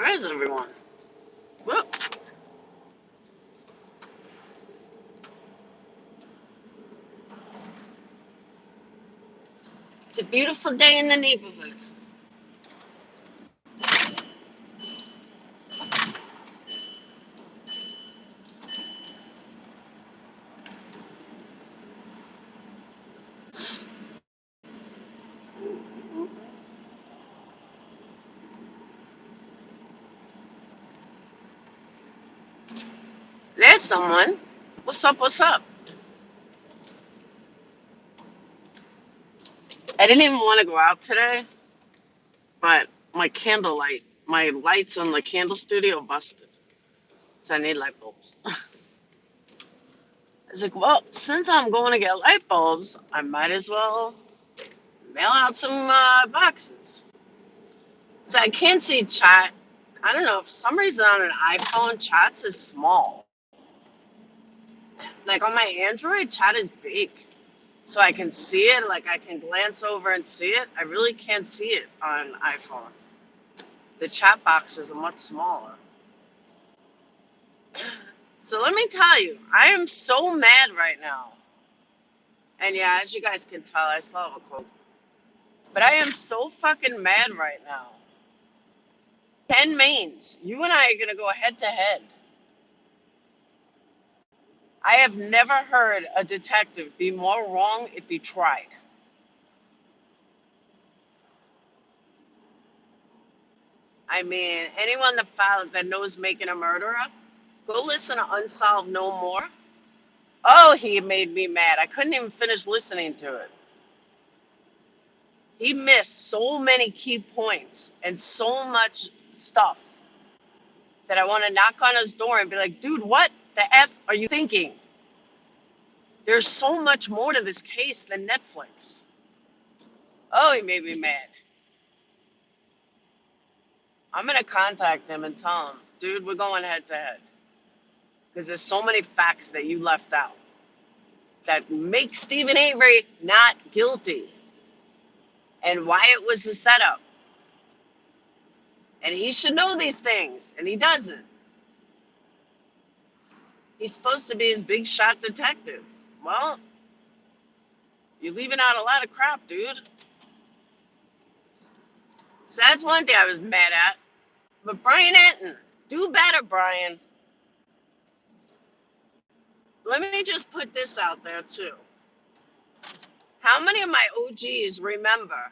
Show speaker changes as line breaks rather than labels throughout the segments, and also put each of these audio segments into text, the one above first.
Where is everyone? Whoop. It's a beautiful day in the neighborhood. There's someone. What's up? What's up? I didn't even want to go out today, but my lights on the candle studio busted. So I need light bulbs. I was like, well, since I'm going to get light bulbs, I might as well mail out some boxes. So I can't see chat. I don't know. For some reason on an iPhone, chats is small. Like on my Android, chat is big. So I can see it, like I can glance over and see it. I really can't see it on iPhone. The chat boxes are much smaller. So let me tell you, I am so mad right now. And yeah, as you guys can tell, I still have a cold. But I am so fucking mad right now. Ken Mains, you and I are going to go head to head. I have never heard a detective be more wrong if he tried. I mean, anyone that knows Making a Murderer, go listen to Unsolved No More. Oh, he made me mad. I couldn't even finish listening to it. He missed so many key points and so much stuff that I want to knock on his door and be like, dude, what the F are you thinking? There's so much more to this case than Netflix. Oh, he made me mad. I'm going to contact him and tell him, dude, we're going head to head. Because there's so many facts that you left out that make Stephen Avery not guilty. And why it was the setup. And he should know these things, and he doesn't. He's supposed to be his big shot detective. Well, you're leaving out a lot of crap, dude. So that's one thing I was mad at. But Brian Entin, do better, Brian. Let me just put this out there, too. How many of my OGs remember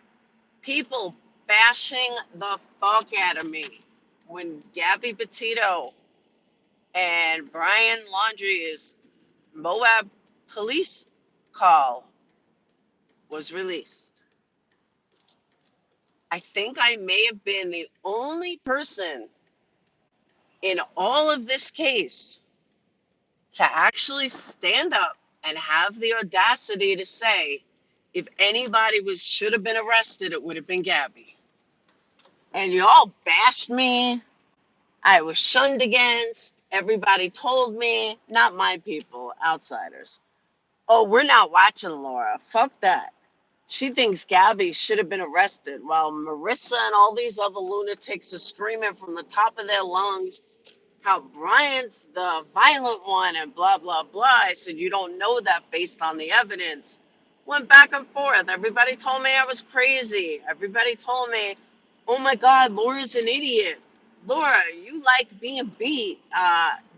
people bashing the fuck out of me when Gabby Petito and Brian Laundrie's Moab police call was released? I think I may have been the only person in all of this case to actually stand up and have the audacity to say, if anybody should have been arrested, it would have been Gabby. And you all bashed me. I was shunned against. Everybody told me, not my people, outsiders. Oh, we're not watching Laura. Fuck that. She thinks Gabby should have been arrested while Marissa and all these other lunatics are screaming from the top of their lungs how Brian's the violent one and blah, blah, blah. I said, you don't know that based on the evidence. Went back and forth. Everybody told me I was crazy. Everybody told me, oh my God, Laura's an idiot. Laura, you like being beat.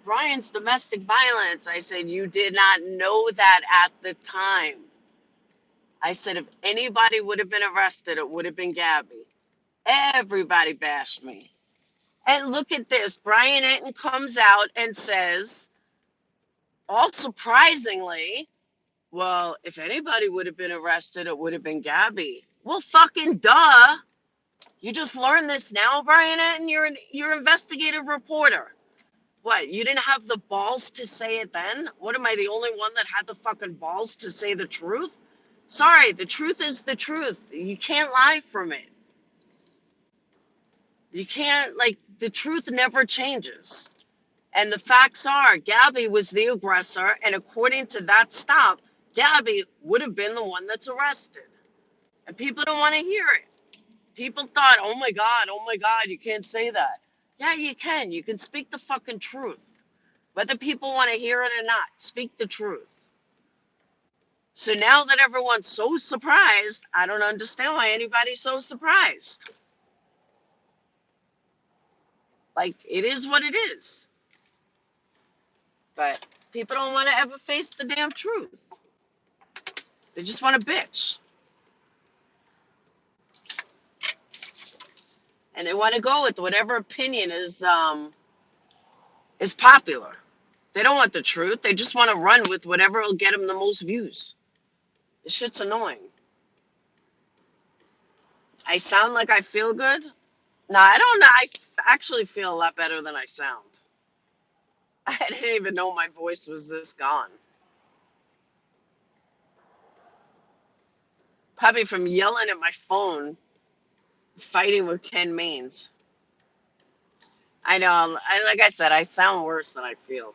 Brian's domestic violence. I said, you did not know that at the time. I said, if anybody would have been arrested, it would have been Gabby. Everybody bashed me. And look at this. Brian Entin comes out and says, all surprisingly, well, if anybody would have been arrested, it would have been Gabby. Well, fucking duh. You just learned this now, Brian Entin? You're an investigative reporter. What, you didn't have the balls to say it then? What, am I the only one that had the fucking balls to say the truth? Sorry, the truth is the truth. You can't lie from it. You can't, the truth never changes. And the facts are, Gabby was the aggressor, and according to that stop, Gabby would have been the one that's arrested. And people don't want to hear it. People thought, oh my God, you can't say that. Yeah, you can. You can speak the fucking truth. Whether people want to hear it or not, speak the truth. So now that everyone's so surprised, I don't understand why anybody's so surprised. Like, it is what it is. But people don't want to ever face the damn truth. They just want to bitch. And they want to go with whatever opinion is popular. They don't want the truth. They just want to run with whatever will get them the most views. This shit's annoying. I sound like I feel good? No, I don't know. I actually feel a lot better than I sound. I didn't even know my voice was this gone. Probably from yelling at my phone, fighting with Ken Mains. I know. Like I said, I sound worse than I feel.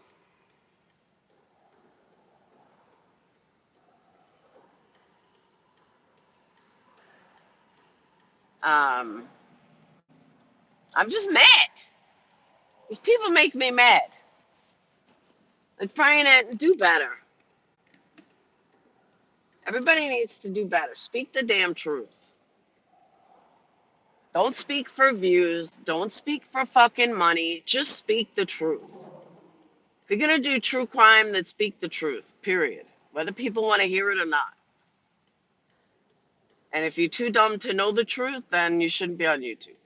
Um, I'm just mad. These people make me mad. Like Brian, do better. Everybody needs to do better. Speak the damn truth. Don't speak for views. Don't speak for fucking money. Just speak the truth. If you're going to do true crime, then speak the truth, period. Whether people want to hear it or not. And if you're too dumb to know the truth, then you shouldn't be on YouTube.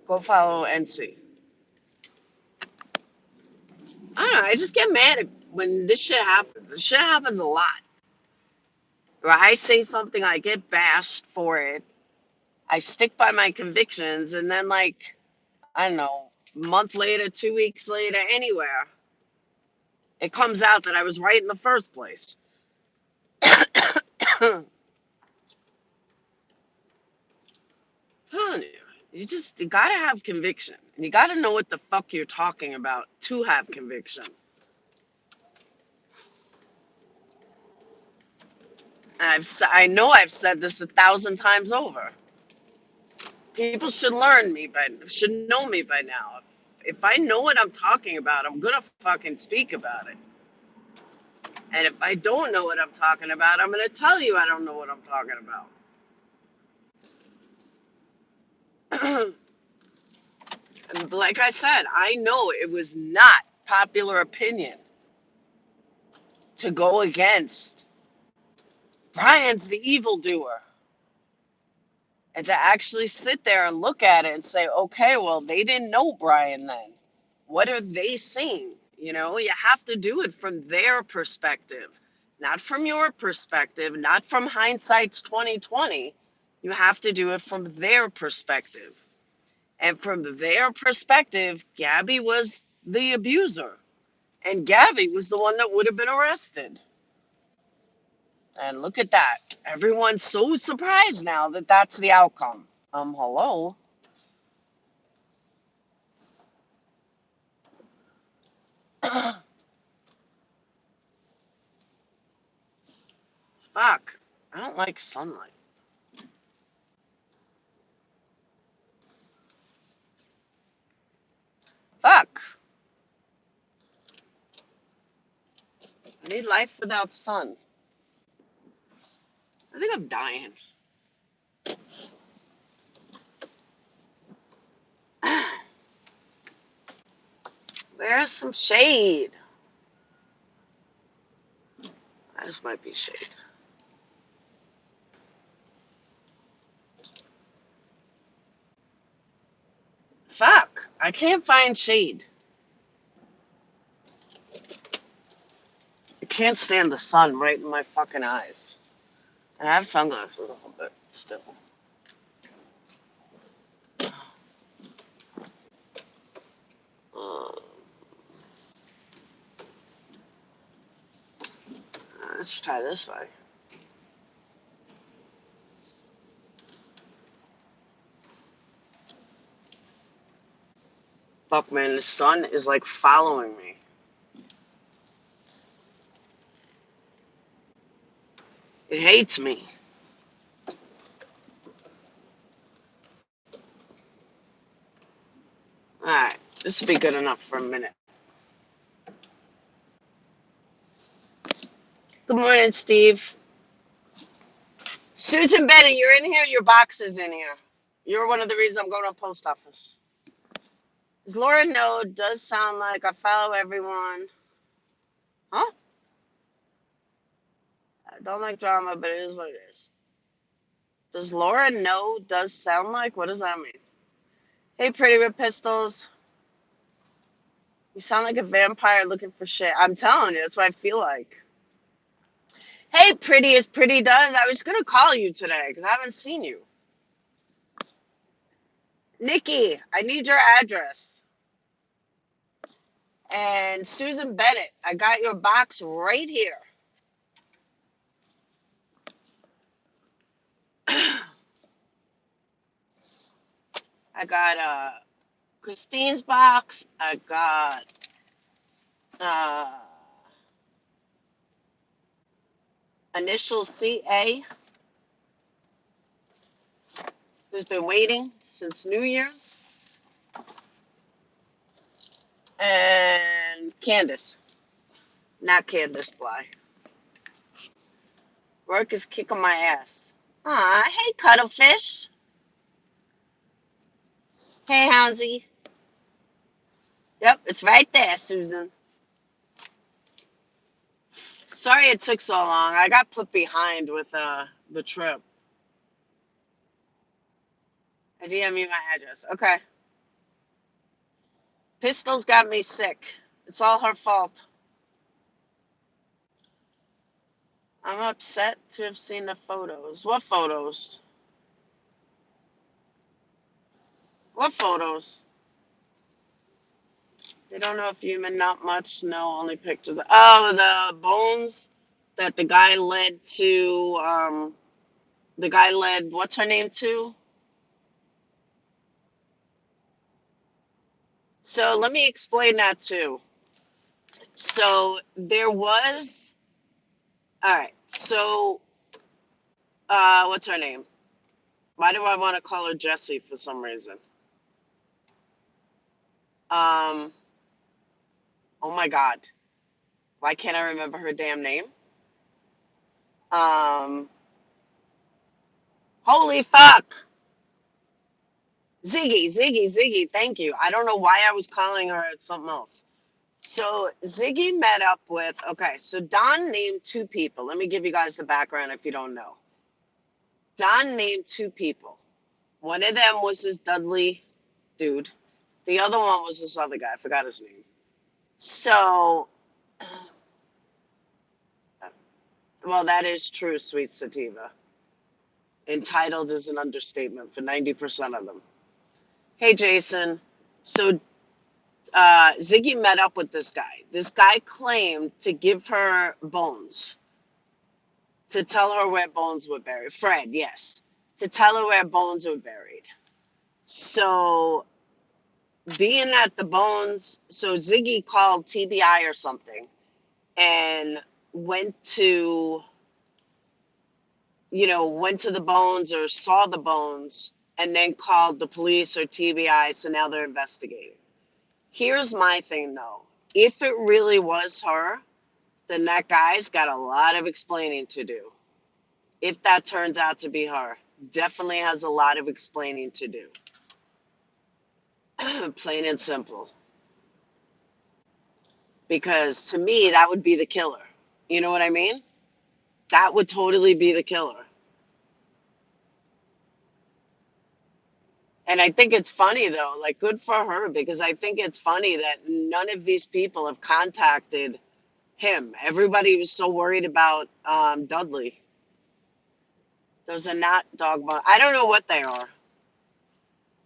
Go follow NC. I don't know. I just get mad when this shit happens. This shit happens a lot. Where I say something, I get bashed for it. I stick by my convictions, and then, like, I don't know, a month later, 2 weeks later, anywhere, it comes out that I was right in the first place. You gotta have conviction. And you gotta know what the fuck you're talking about to have conviction. I know I've said this 1,000 times over. People should should know me by now. If I know what I'm talking about, I'm gonna fucking speak about it. And if I don't know what I'm talking about, I'm gonna tell you I don't know what I'm talking about. And like I said, I know it was not popular opinion to go against Brian's the evildoer. And to actually sit there and look at it and say, okay, well, they didn't know Brian then. What are they seeing? You know, you have to do it from their perspective, not from your perspective, not from hindsight's 2020. You have to do it from their perspective. And from their perspective, Gabby was the abuser. And Gabby was the one that would have been arrested. And look at that. Everyone's so surprised now that that's the outcome. Hello? Fuck. I don't like sunlight. Fuck. I need life without sun. I think I'm dying. Where's some shade? This might be shade. Fuck. I can't find shade. I can't stand the sun right in my fucking eyes. And I have sunglasses on, but still. Uh, let's try this way. Fuck, man, the sun is like following me. It hates me. This will be good enough for a minute. Good morning, Steve. Susan Bennett, you're in here. Your box is in here. You're one of the reasons I'm going to the post office. Does Laura know? It does sound like I follow everyone. Huh? I don't like drama, but it is what it is. Does Laura know? Does sound like? What does that mean? Hey, pretty with pistols. You sound like a vampire looking for shit. I'm telling you, that's what I feel like. Hey, pretty as pretty does. I was going to call you today because I haven't seen you. Nikki, I need your address. And Susan Bennett, I got your box right here. I got Christine's box. I got initial CA, who's been waiting since New Year's. And Candace, not Candace Bly. Work is kicking my ass. Aw, hey, Cuttlefish. Hey, Houndsy. Yep, it's right there, Susan. Sorry it took so long. I got put behind with the trip. I DM you my address. Okay. Pistol's got me sick. It's all her fault. I'm upset to have seen the photos. What photos? What photos? They don't know if human, not much. No, only pictures. Oh, the bones that the guy led to, the guy led, what's her name to? So let me explain that too. So there was, all right. So, what's her name? Why do I want to call her Jessie for some reason? Oh my God. Why can't I remember her damn name? Holy fuck. Ziggy. Thank you. I don't know why I was calling her something else. So Ziggy met up with, okay, so Don named two people. Let me give you guys the background if you don't know. Don named two people. One of them was this Dudley dude. The other one was this other guy. I forgot his name. So, well, that is true, sweet sativa. Entitled is an understatement for 90% of them. Hey, Jason. So Ziggy met up with this guy. This guy claimed to give her bones, to tell her where bones were buried. Fred, yes. To tell her where bones were buried. So, being that the bones, so Ziggy called TBI or something and went to, went to the bones or saw the bones and then called the police or TBI. So now they're investigating. Here's my thing though. If it really was her, then that guy's got a lot of explaining to do. If that turns out to be her, definitely has a lot of explaining to do. Plain and simple. Because to me, that would be the killer. You know what I mean? That would totally be the killer. And I think it's funny though, like good for her, because I think it's funny that none of these people have contacted him. Everybody was so worried about Dudley. Those are not dog bones. I don't know what they are.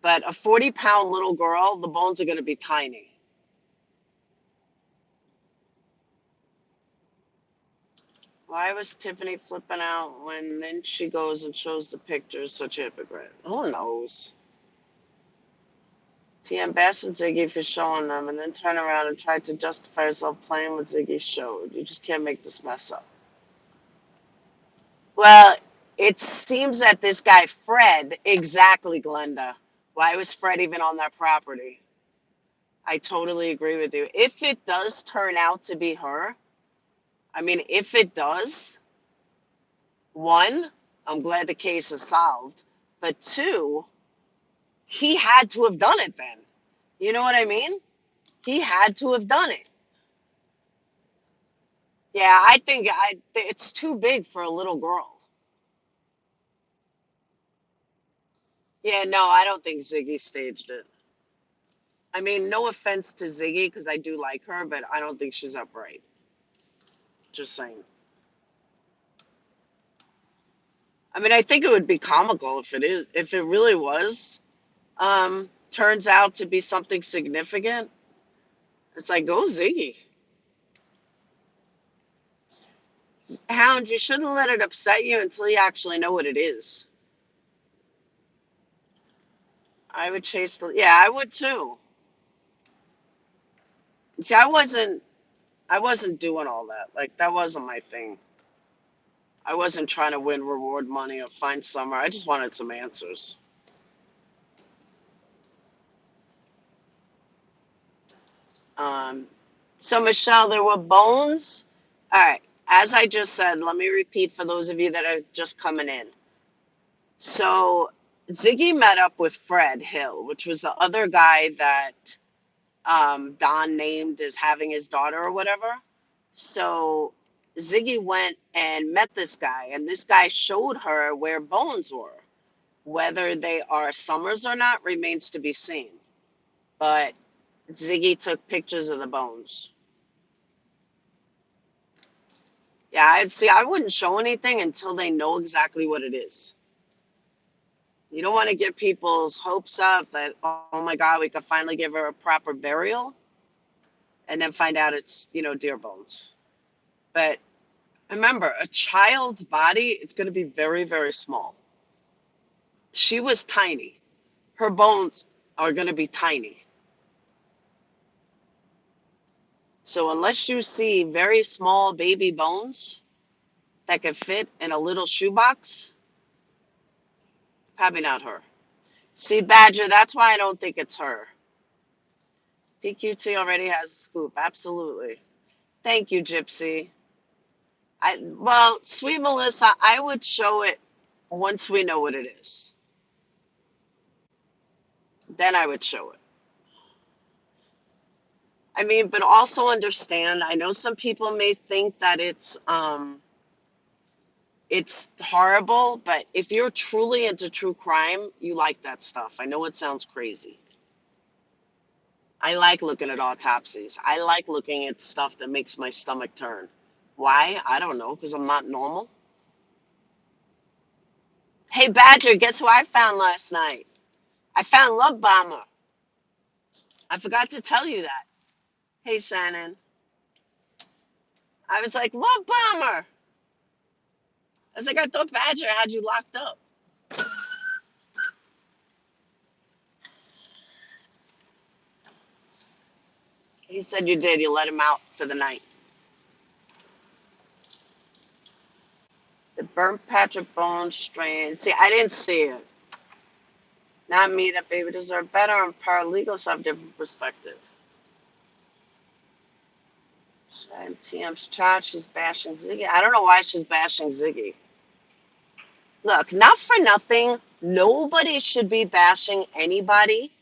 But a 40-pound little girl, the bones are going to be tiny. Why was Tiffany flipping out when then she goes and shows the pictures? Such a hypocrite. Who knows? TM bashed Ziggy for showing them and then turn around and tried to justify herself playing what Ziggy showed. You just can't make this mess up. Well, it seems that this guy, Fred, exactly, Glenda. Why was Fred even on that property? I totally agree with you. If it does turn out to be her, I mean, if it does, one, I'm glad the case is solved. But two, he had to have done it then. You know what I mean? He had to have done it. Yeah, I think it's too big for a little girl. Yeah, no, I don't think Ziggy staged it. I mean, no offense to Ziggy because I do like her, but I don't think she's upright. Just saying. I mean, I think it would be comical if it really was, turns out to be something significant. It's like, go Ziggy. Hound, you shouldn't let it upset you until you actually know what it is. I would chase yeah, I would too. See, I wasn't doing all that. Like, that wasn't my thing. I wasn't trying to win reward money or find summer. I just wanted some answers. Um, so Michelle, there were bones. All right. As I just said, let me repeat for those of you that are just coming in. So Ziggy met up with Fred Hill, which was the other guy that Don named as having his daughter or whatever. So Ziggy went and met this guy, and this guy showed her where bones were. Whether they are Summers or not remains to be seen. But Ziggy took pictures of the bones. Yeah, I'd see. I wouldn't show anything until they know exactly what it is. You don't want to get people's hopes up that, oh my God, we could finally give her a proper burial, and then find out it's, deer bones. But remember, a child's body, it's going to be very, very small. She was tiny. Her bones are going to be tiny. So unless you see very small baby bones that could fit in a little shoebox, probably not her. See, Badger, that's why I don't think it's her. PQT already has a scoop. Absolutely. Thank you, Gypsy. Well, sweet Melissa, I would show it once we know what it is. Then I would show it. I mean, but also understand, I know some people may think that it's horrible, but if you're truly into true crime, you like that stuff. I know it sounds crazy. I like looking at autopsies. I like looking at stuff that makes my stomach turn. Why? I don't know, because I'm not normal. Hey, Badger, guess who I found last night? I found Love Bomber. I forgot to tell you that. Hey, Shannon. I was like, Love Bomber. I was like, I thought Badger had you locked up. He said you did. You let him out for the night. The burnt patch of bone strain. See, I didn't see it. Not me. That baby deserved better, and paralegals have different perspective. TM's chat. She's bashing Ziggy. I don't know why she's bashing Ziggy. Look, not for nothing. Nobody should be bashing anybody.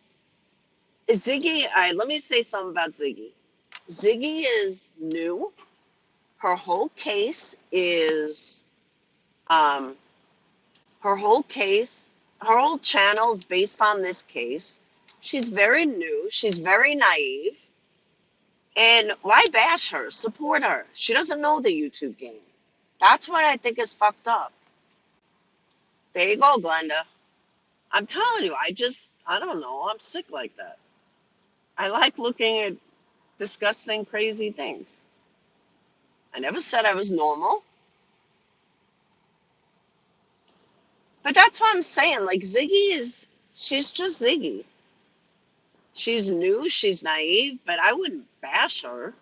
Ziggy, all right, let me say something about Ziggy. Ziggy is new. Her whole case is, um, her whole case, her whole channel is based on this case. She's very new. She's very naive. And why bash her? Support her. She doesn't know the YouTube game. That's what I think is fucked up. There you go, Glenda. I'm telling you, I don't know. I'm sick like that. I like looking at disgusting, crazy things. I never said I was normal. But that's what I'm saying. Like, she's just Ziggy. She's new, she's naive, but I wouldn't bash her.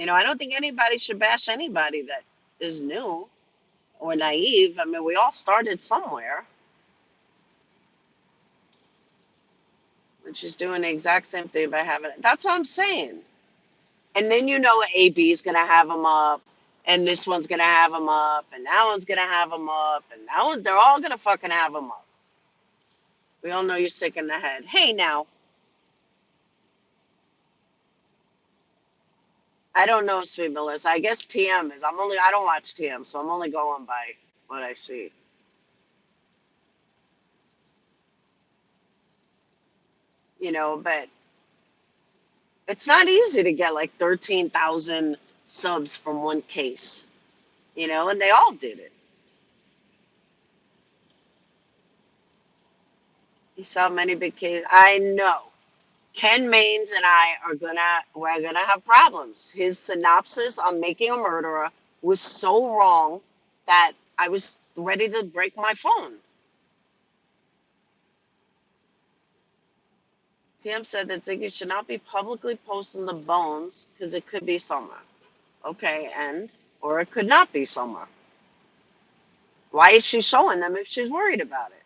I don't think anybody should bash anybody that is new or naive. I mean, we all started somewhere. And she's doing the exact same thing by having it. That's what I'm saying. And then you know AB is going to have them up, and this one's going to have them up, and that one's going to have them up, and that one, they're all going to fucking have them up. We all know you're sick in the head. Hey, now, I don't know, sweet Melissa. I guess TM is. I don't watch TM, so I'm only going by what I see. You know, but it's not easy to get like 13,000 subs from one case, you know, and they all did it. You saw many big cases. I know. Ken Mains and I we're gonna have problems. His synopsis on Making a Murderer was so wrong that I was ready to break my phone. TM said that Ziggy should not be publicly posting the bones because it could be somewhere. Okay, or it could not be somewhere. Why is she showing them if she's worried about it?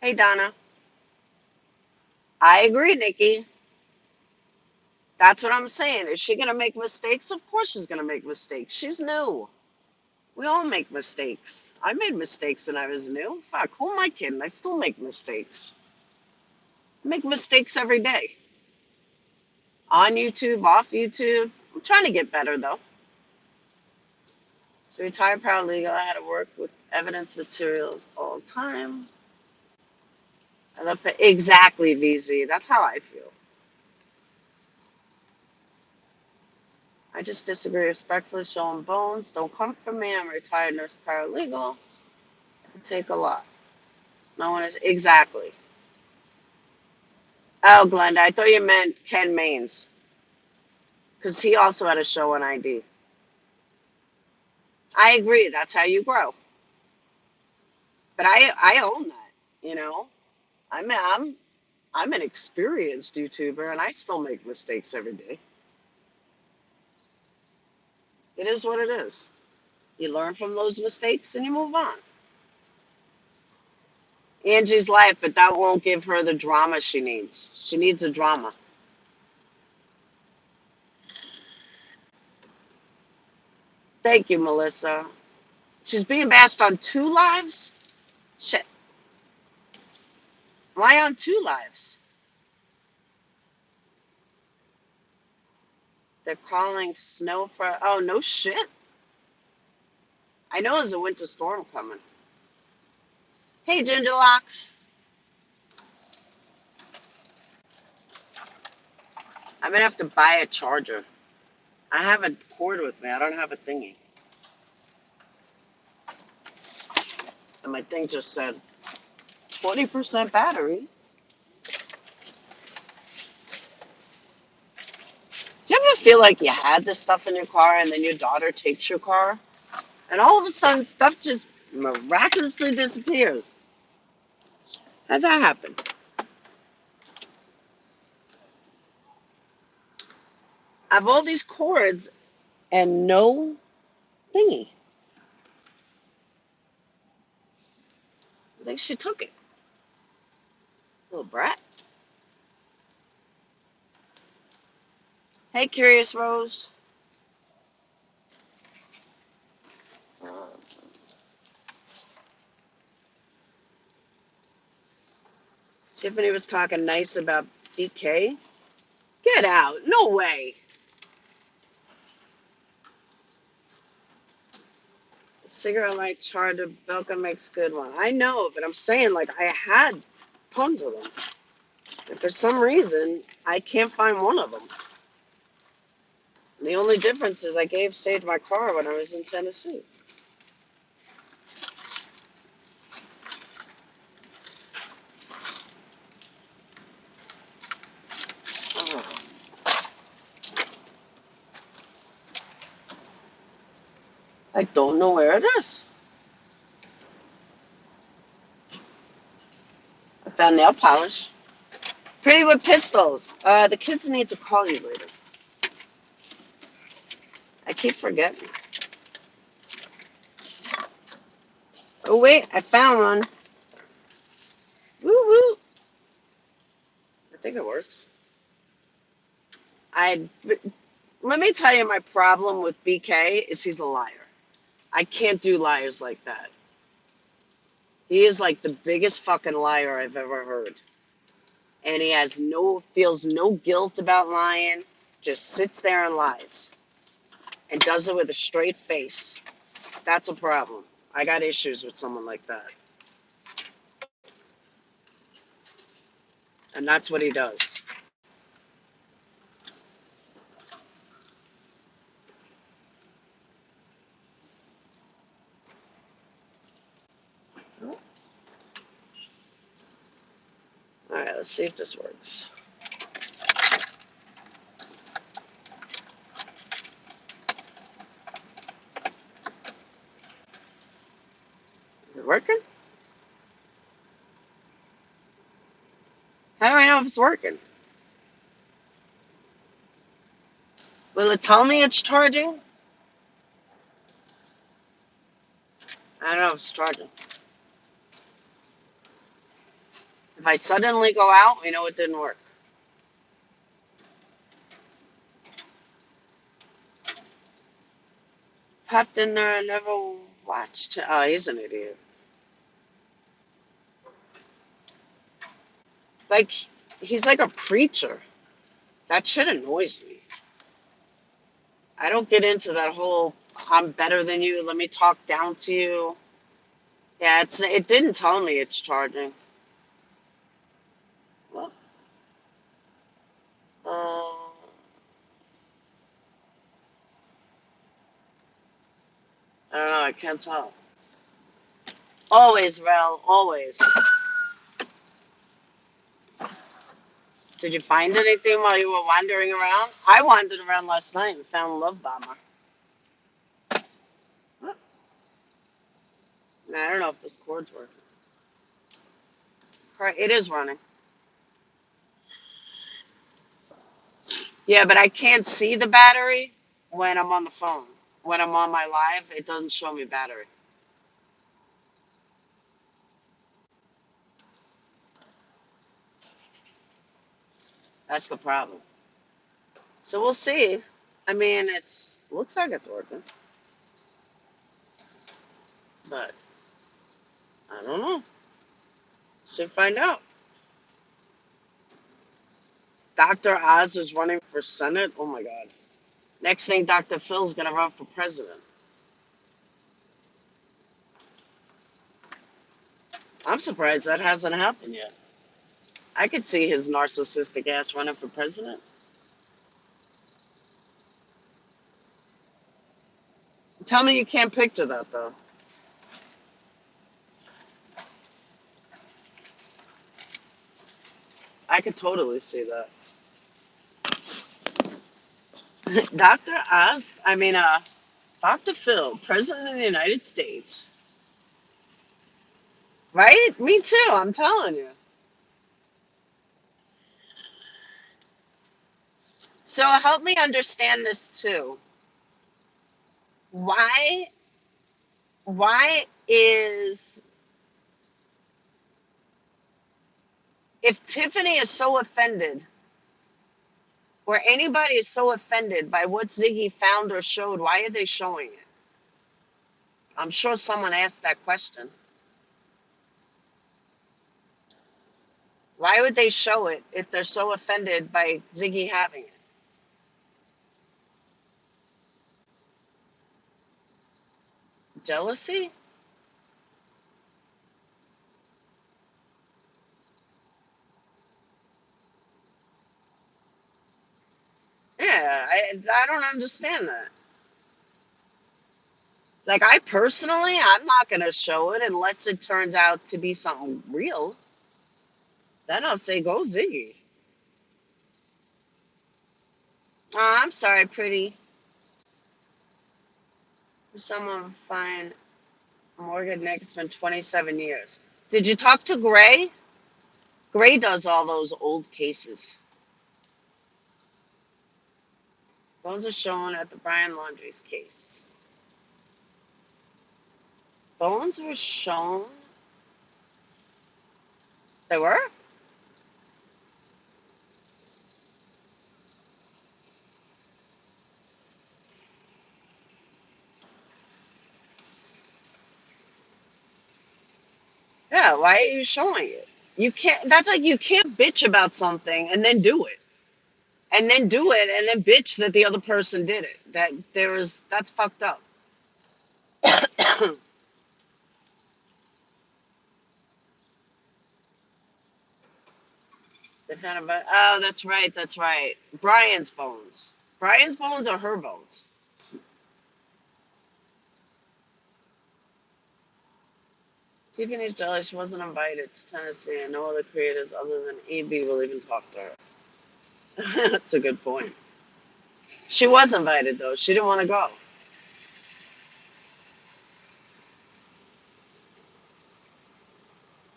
Hey, Donna. I agree, Nikki. That's what I'm saying. Is she going to make mistakes? Of course she's going to make mistakes. She's new. We all make mistakes. I made mistakes when I was new. Fuck, who am I kidding? I still make mistakes. I make mistakes every day. On YouTube, off YouTube. I'm trying to get better, though. So retired paralegal, I had to work with evidence materials all the time. I love it. Exactly, VZ. That's how I feel. I just disagree respectfully. Showing bones. Don't come for me. I'm a retired nurse paralegal. It take a lot. No one is exactly. Oh, Glenda, I thought you meant Ken Mains, because he also had a show on ID. I agree. That's how you grow. But I own that. You know, I'm an experienced YouTuber, and I still make mistakes every day. It is what it is. You learn from those mistakes and you move on. Angie's life, but that won't give her the drama she needs. She needs a drama. Thank you, Melissa. She's being bashed on 2 lives? Shit. Why on 2 lives? They're calling snow for. Oh, no shit. I know there's a winter storm coming. Hey, Ginger Locks. I'm going to have to buy a charger. I have a cord with me. I don't have a thingy. And my thing just said 20% battery. Do you ever feel like you had this stuff in your car and then your daughter takes your car and all of a sudden stuff just miraculously disappears? How's that happen? I have all these cords and no thingy. I think she took it. Little brat. Hey, Curious Rose. Uh, Tiffany was talking nice about BK. Get out. No way. Cigarette light charger, Belka makes good one. I know, but I'm saying, like, I had tons of them. And for some reason, I can't find one of them. And the only difference is I saved my car when I was in Tennessee. Oh. I don't know where it is. I found nail polish. Pretty with pistols. The kids need to call you later. I keep forgetting. Oh, wait, I found one. Woo woo. I think it works. I Let me tell you, my problem with BK is he's a liar. I can't do liars like that. He is like the biggest fucking liar I've ever heard. And he feels no guilt about lying, just sits there and lies and does it with a straight face. That's a problem. I got issues with someone like that. And that's what he does. All right, let's see if this works. Is it working? How do I know if it's working? Will it tell me it's charging? I don't know if it's charging. If I suddenly go out, we know it didn't work. Popped in there, I never watched. Oh, he's an idiot. Like, he's like a preacher. That shit annoys me. I don't get into that whole I'm better than you, let me talk down to you. Yeah, it didn't tell me it's charging. Well, I don't know, I can't tell. Always, Rel, always. Did you find anything while you were wandering around? I wandered around last night and found Love Bomber. What? I don't know if this cord's working. Correct, it is running. Yeah, but I can't see the battery when I'm on the phone. When I'm on my live, it doesn't show me battery. That's the problem. So we'll see. I mean, it's looks like it's working, but I don't know. Should find out. Dr. Oz is running for Senate. Oh my God. Next thing, Dr. Phil's gonna run for president. I'm surprised that hasn't happened yet. I could see his narcissistic ass running for president. Tell me you can't picture that though. I could totally see that. Dr. Oz, Dr. Phil, president of the United States. Right? Me too, I'm telling you. So help me understand this too. Why why is if Tiffany is so offended or anybody is so offended by what Ziggy found or showed, why are they showing it? I'm sure someone asked that question. Why would they show it if they're so offended by Ziggy having it? Jealousy? Yeah, I don't understand that. Like, I personally, I'm not going to show it unless it turns out to be something real. Then I'll say, go Ziggy. Oh, I'm sorry, pretty. Someone find Morgan Nick's been 27 years. Did you talk to Gray? Gray does all those old cases. Bones are shown at the Brian Laundrie's case. Bones were shown. They were? Yeah, why are you showing it? You can't, that's like you can't bitch about something and then do it. And then do it and then bitch that the other person did it. That's fucked up. They found about, oh, that's right, that's right. Brian's bones. Brian's bones are her bones. Tiffany's jealous she wasn't invited to Tennessee and no other creators other than AB will even talk to her. That's a good point. She was invited though. She didn't want to go.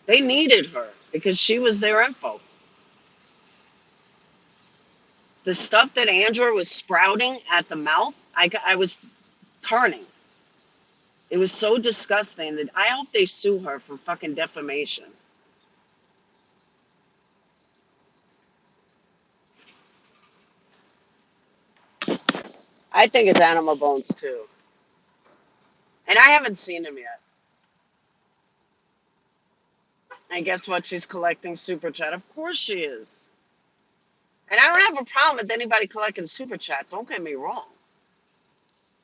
They needed her because she was their info. The stuff that Andrew was sprouting at the mouth, I was turning. It was so disgusting that I hope they sue her for fucking defamation. I think it's animal bones too. And I haven't seen him yet. And guess what? She's collecting super chat. Of course she is. And I don't have a problem with anybody collecting super chat. Don't get me wrong.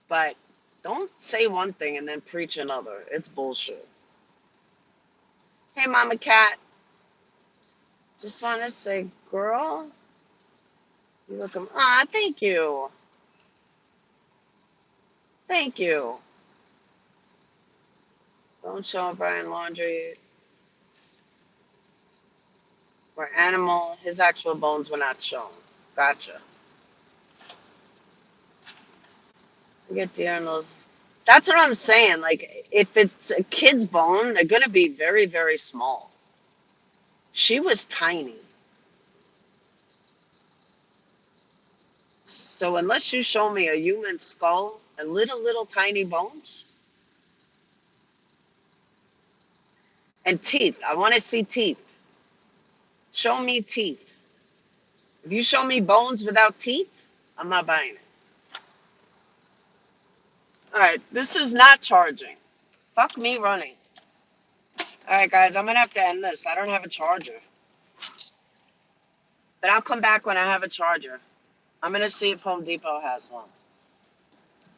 But don't say one thing and then preach another. It's bullshit. Hey, Mama Cat. Just want to say, girl, you look. Ah, thank you. Thank you. Don't show Brian laundry. Where animal, his actual bones were not shown. Gotcha. I get deer in those. That's what I'm saying. Like, if it's a kid's bone, they're going to be very, very small. She was tiny. So unless you show me a human skull and little tiny bones and teeth, I want to see teeth. Show me teeth. If you show me bones without teeth, I'm not buying it. All right, this is not charging. Fuck me running. All right, guys, I'm going to have to end this. I don't have a charger. But I'll come back when I have a charger. I'm going to see if Home Depot has one.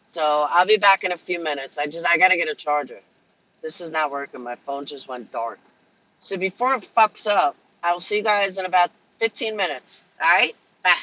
So I'll be back in a few minutes. I got to get a charger. This is not working. My phone just went dark. So before it fucks up, I will see you guys in about 15 minutes. All right? Bye.